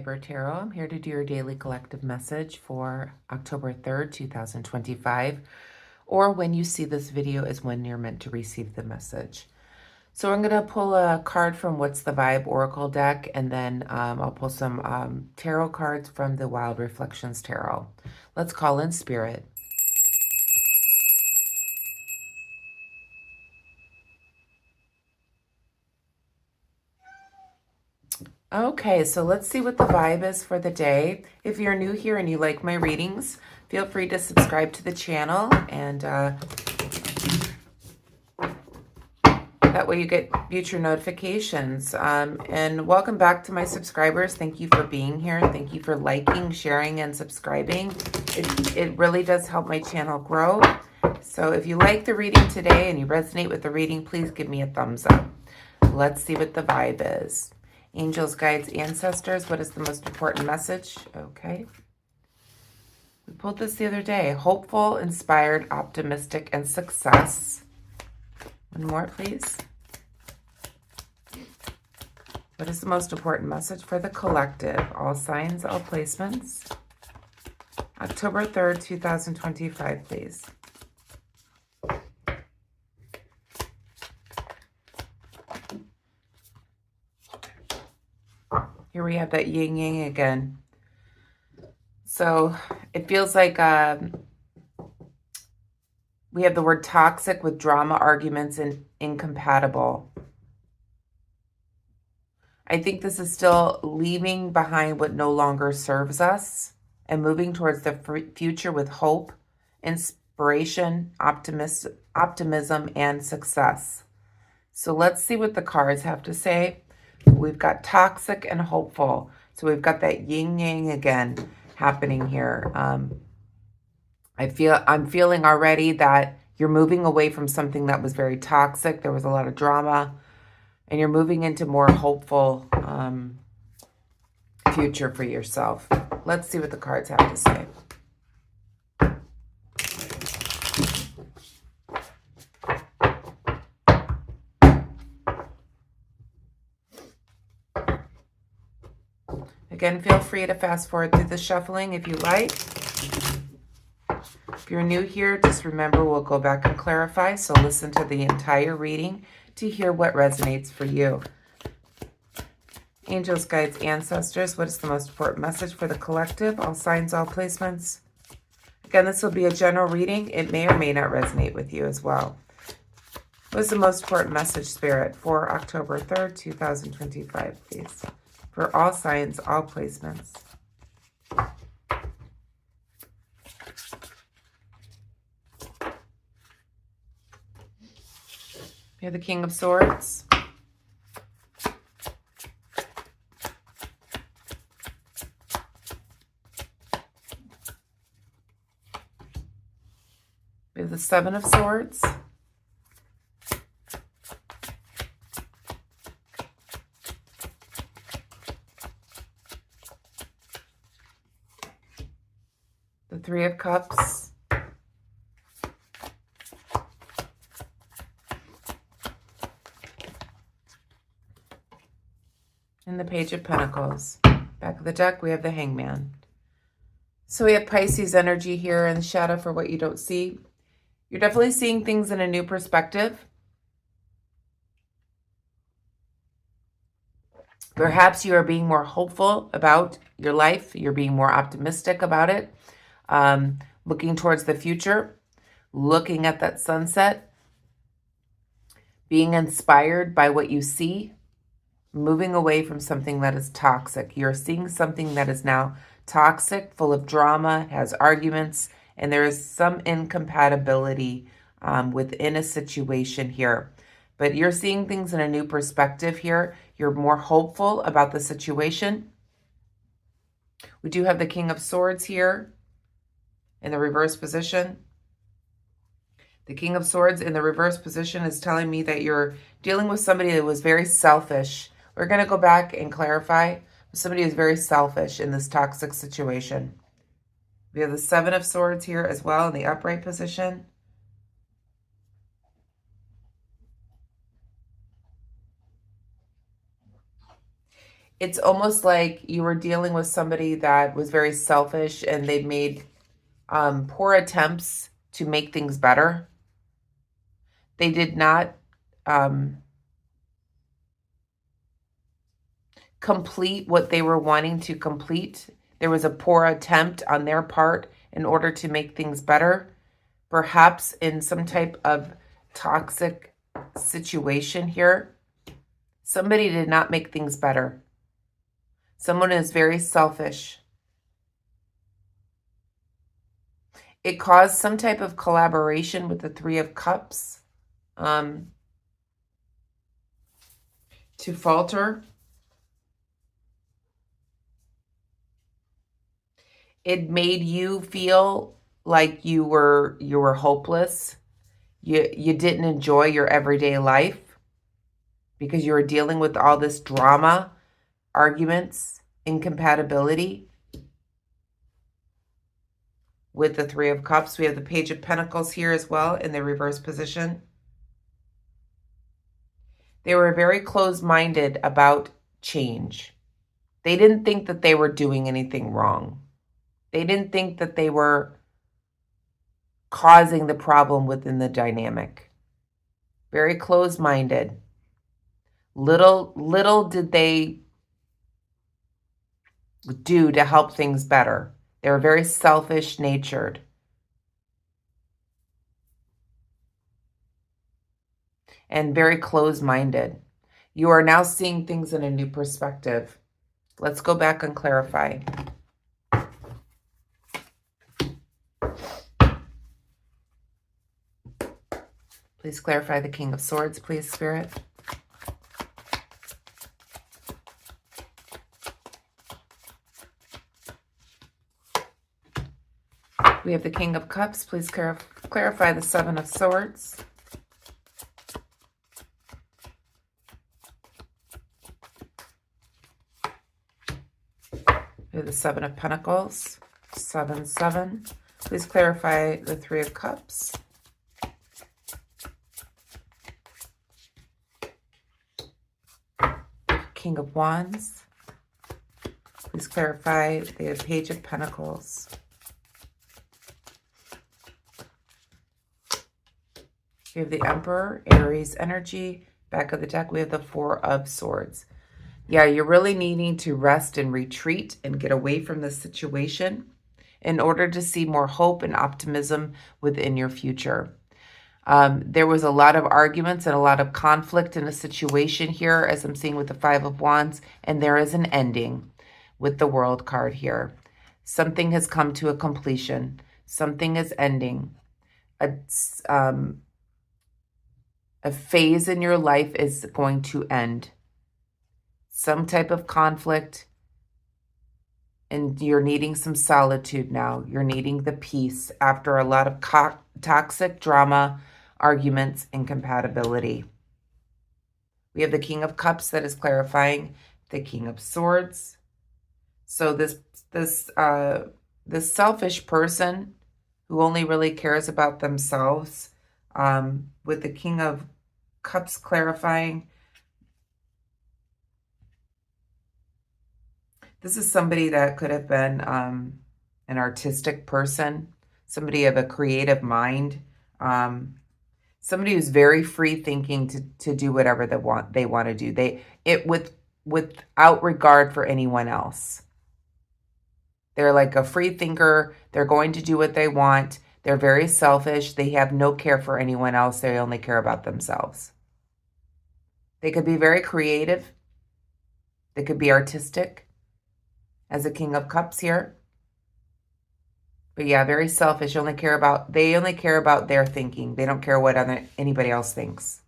Amber Tarot. I'm here to do your daily collective message for October 3rd, 2025, or when you see this video is when you're meant to receive the message. So I'm going to pull a card from What's the Vibe Oracle deck, and then I'll pull some tarot cards from the Wild Reflections Tarot. Let's call in Spirit. Okay, so let's see what the vibe is for the day. If you're new here and you like my readings, feel free to subscribe to the channel, and that way you get future notifications. And welcome back to my subscribers. Thank you for being here. Thank you for liking, sharing, and subscribing. It really does help my channel grow. So if you like the reading today and you resonate with the reading, please give me a thumbs up. Let's see what the vibe is. Angels, guides, ancestors, what is the most important message? Okay. We pulled this the other day. Hopeful, inspired, optimistic, and success. One more, please. What is the most important message for the collective? All signs, all placements. October 3rd, 2025, please. Here we have that yin yang again. So it feels like we have the word toxic with drama, arguments, and incompatible. I think this is still leaving behind what no longer serves us and moving towards the future with hope, inspiration, optimism, and success. So let's see what the cards have to say. We've got toxic and hopeful. So we've got that yin yang again happening here. I'm feeling already that you're moving away from something that was very toxic. There was a lot of drama, and you're moving into more hopeful future for yourself. Let's see what the cards have to say. Again, feel free to fast forward through the shuffling if you like. If you're new here, just remember we'll go back and clarify, so listen to the entire reading to hear what resonates for you. Angels, guides, ancestors, what is the most important message for the collective? All signs, all placements. Again, this will be a general reading. It may or may not resonate with you as well. What is the most important message, Spirit, for October 3rd, 2025, please? For all signs, all placements. We have the King of Swords. We have the Seven of Swords. The Three of Cups. And the Page of Pentacles. Back of the deck, we have the Hangman. So we have Pisces energy here in the shadow for what you don't see. You're definitely seeing things in a new perspective. Perhaps you are being more hopeful about your life. You're being more optimistic about it. Looking towards the future. Looking at that sunset. Being inspired by what you see. Moving away from something that is toxic. You're seeing something that is now toxic, full of drama, has arguments, and there is some incompatibility within a situation here. But you're seeing things in a new perspective here. You're more hopeful about the situation. We do have the King of Swords here in the reverse position. The King of Swords in the reverse position is telling me that you're dealing with somebody that was very selfish. We're going to go back and clarify. Somebody who's very selfish in this toxic situation. We have the Seven of Swords here as well in the upright position. It's almost like you were dealing with somebody that was very selfish and they made poor attempts to make things better. They did not complete what they were wanting to complete. There was a poor attempt on their part in order to make things better, perhaps in some type of toxic situation here. Somebody did not make things better. Someone is very selfish. It caused some type of collaboration with the Three of Cups to falter. It made you feel like you were hopeless. You didn't enjoy your everyday life because you were dealing with all this drama, arguments, incompatibility. With the Three of Cups, we have the Page of Pentacles here as well in the reverse position. They were very closed-minded about change. They didn't think that they were doing anything wrong. They didn't think that they were causing the problem within the dynamic. Very closed-minded. Little did they do to help things better. They were very selfish-natured. And very closed-minded. You are now seeing things in a new perspective. Let's go back and clarify. Please clarify the King of Swords, please, Spirit. We have the King of Cups. Please clarify the Seven of Swords. We have the Seven of Pentacles. 7, 7. Please clarify the Three of Cups. King of Wands. Please clarify the Page of Pentacles. We have the Emperor, Aries energy. Back of the deck, we have the Four of Swords. Yeah, you're really needing to rest and retreat and get away from this situation in order to see more hope and optimism within your future. There was a lot of arguments and a lot of conflict in a situation here, as I'm seeing with the Five of Wands, and there is an ending with the World card here. Something has come to a completion. Something is ending. A phase in your life is going to end. Some type of conflict, and you're needing some solitude now. You're needing the peace after a lot of toxic drama, arguments, incompatibility. We have the King of Cups that is clarifying the King of Swords. So this selfish person who only really cares about themselves, with the King of Cups clarifying, this is somebody that could have been an artistic person, somebody of a creative mind, somebody who's very free thinking to do whatever they want to do. Without regard for anyone else. They're like a free thinker. They're going to do what they want. They're very selfish. They have no care for anyone else. They only care about themselves. They could be very creative. They could be artistic as a King of Cups here. But yeah, very selfish. They only care about their thinking. They don't care what anybody else thinks.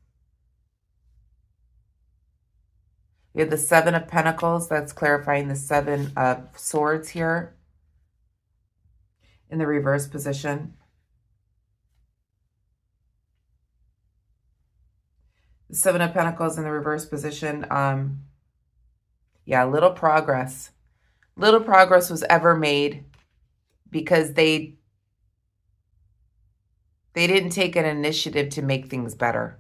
We have the Seven of Pentacles. That's clarifying the Seven of Swords here in the reverse position. The Seven of Pentacles in the reverse position. Yeah, little progress. Little progress was ever made because they didn't take an initiative to make things better.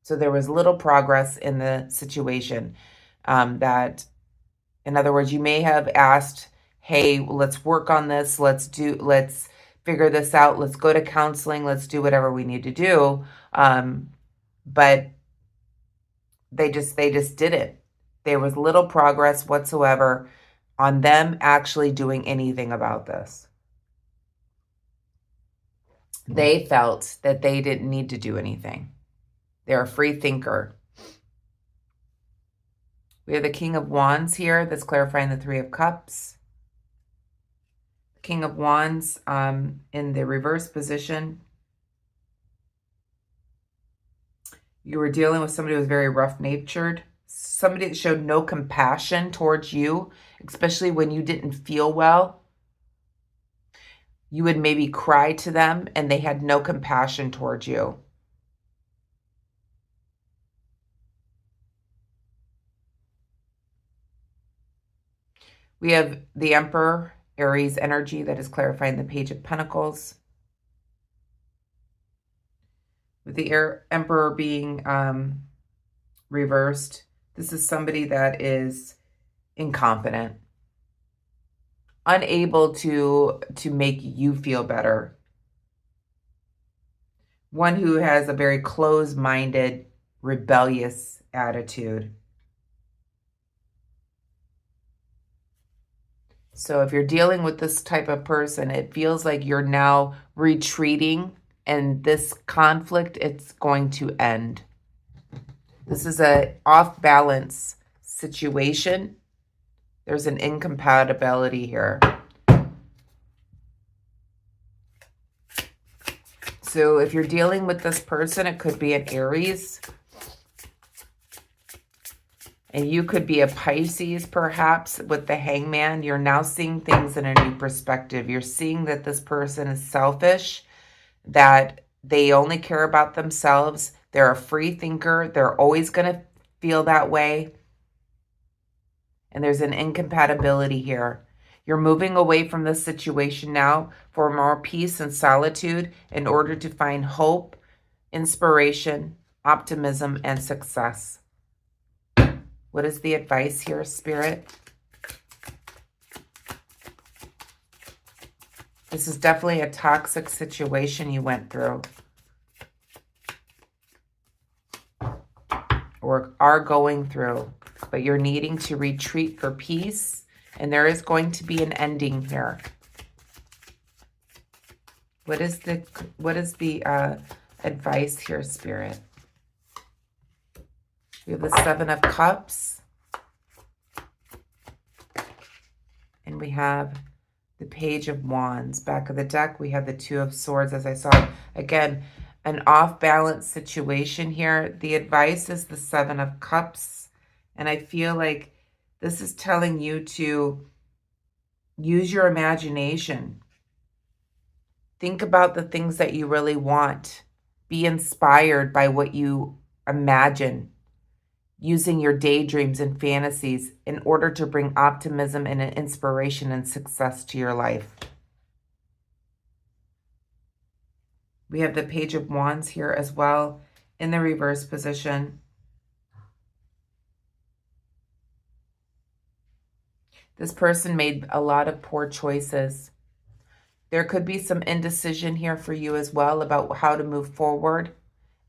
So there was little progress in the situation that In other words, you may have asked, hey, let's work on this. Let's figure this out. Let's go to counseling. Let's do whatever we need to do. But they just didn't. There was little progress whatsoever on them actually doing anything about this. They felt that they didn't need to do anything. They're a free thinker. We have the King of Wands here. That's clarifying the Three of Cups. King of Wands in the reverse position. You were dealing with somebody who was very rough-natured. Somebody that showed no compassion towards you, especially when you didn't feel well. You would maybe cry to them and they had no compassion towards you. We have the Emperor, Aries energy that is clarifying the Page of Pentacles. With the Emperor being reversed, this is somebody that is incompetent, unable to make you feel better. One who has a very closed-minded, rebellious attitude. So if you're dealing with this type of person, it feels like you're now retreating, and this conflict, it's going to end. This is an off-balance situation. There's an incompatibility here. So if you're dealing with this person, it could be an Aries. And you could be a Pisces, perhaps, with the Hangman. You're now seeing things in a new perspective. You're seeing that this person is selfish, that they only care about themselves. They're a free thinker. They're always going to feel that way. And there's an incompatibility here. You're moving away from this situation now for more peace and solitude in order to find hope, inspiration, optimism, and success. What is the advice here, Spirit? This is definitely a toxic situation you went through or are going through, but you're needing to retreat for peace, and there is going to be an ending here. What is the advice here, Spirit? We have the Seven of Cups. And we have the Page of Wands. Back of the deck, we have the Two of Swords, as I saw. Again, an off-balance situation here. The advice is the Seven of Cups. And I feel like this is telling you to use your imagination. Think about the things that you really want. Be inspired by what you imagine. Using your daydreams and fantasies in order to bring optimism and inspiration and success to your life. We have the Page of Wands here as well in the reverse position. This person made a lot of poor choices. There could be some indecision here for you as well about how to move forward,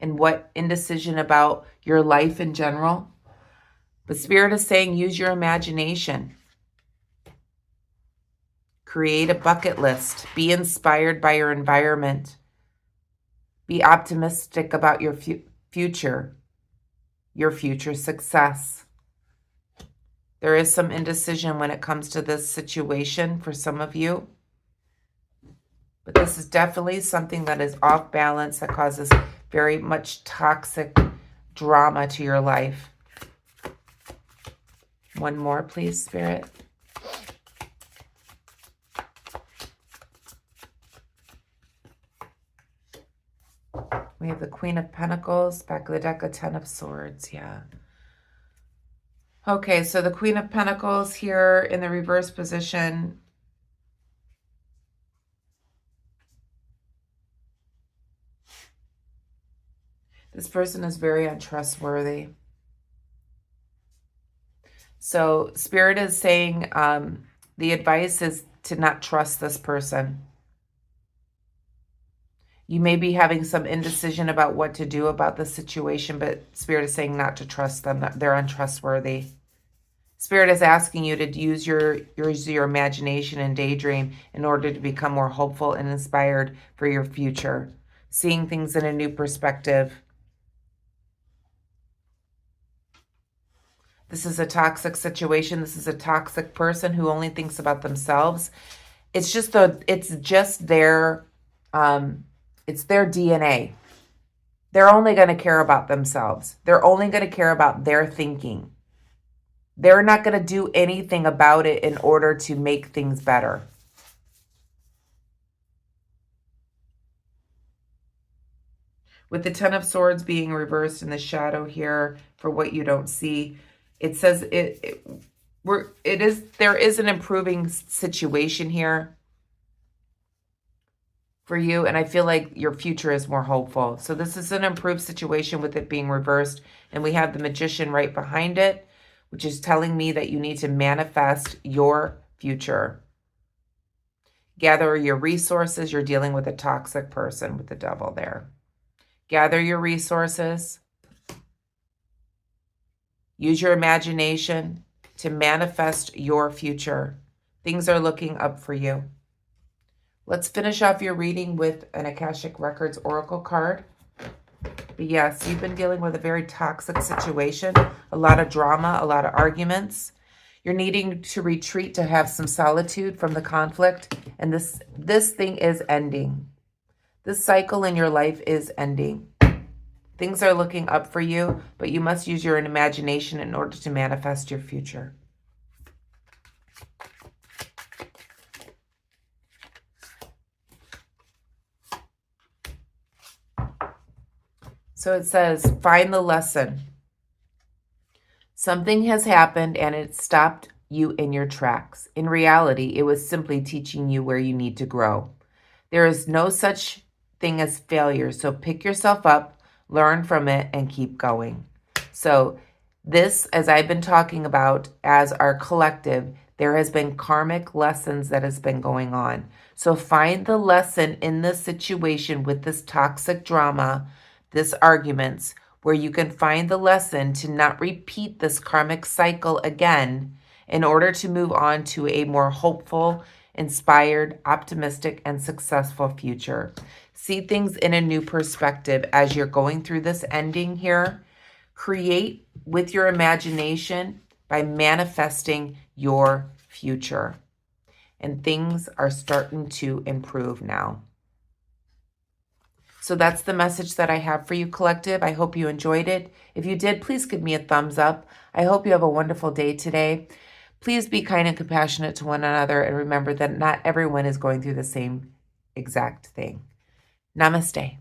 and what indecision about your life in general. But Spirit is saying use your imagination. Create a bucket list. Be inspired by your environment. Be optimistic about your future success. There is some indecision when it comes to this situation for some of you. But this is definitely something that is off balance, that causes very much toxic drama to your life. One more, please, Spirit. We have the Queen of Pentacles, back of the deck, a Ten of Swords, yeah. Okay, so the Queen of Pentacles here in the reverse position. This person is very untrustworthy. So Spirit is saying the advice is to not trust this person. You may be having some indecision about what to do about the situation, but Spirit is saying not to trust them. They're untrustworthy. Spirit is asking you to use your imagination and daydream in order to become more hopeful and inspired for your future, seeing things in a new perspective. This is a toxic situation. This is a toxic person who only thinks about themselves. It's just their DNA. They're only going to care about themselves. They're only going to care about their thinking. They're not going to do anything about it in order to make things better. With the Ten of Swords being reversed in the shadow here for what you don't see, it says there is an improving situation here for you, and I feel like your future is more hopeful. So this is an improved situation with it being reversed, and we have the Magician right behind it, which is telling me that you need to manifest your future. Gather your resources. You're dealing with a toxic person with the Devil there. Gather your resources. Use your imagination to manifest your future. Things are looking up for you. Let's finish off your reading with an Akashic Records Oracle card. But yes, you've been dealing with a very toxic situation, a lot of drama, a lot of arguments. You're needing to retreat to have some solitude from the conflict, and this thing is ending. This cycle in your life is ending. Things are looking up for you, but you must use your imagination in order to manifest your future. So it says, find the lesson. Something has happened and it stopped you in your tracks. In reality, it was simply teaching you where you need to grow. There is no such thing as failure, so pick yourself up, learn from it, and keep going. So this, as I've been talking about as our collective, there has been karmic lessons that has been going on. So find the lesson in this situation with this toxic drama, this arguments, where you can find the lesson to not repeat this karmic cycle again in order to move on to a more hopeful, inspired, optimistic, and successful future. See things in a new perspective as you're going through this ending here. Create with your imagination by manifesting your future. And things are starting to improve now. So that's the message that I have for you, collective. I hope you enjoyed it. If you did, please give me a thumbs up. I hope you have a wonderful day today. Please be kind and compassionate to one another, and remember that not everyone is going through the same exact thing. Namaste.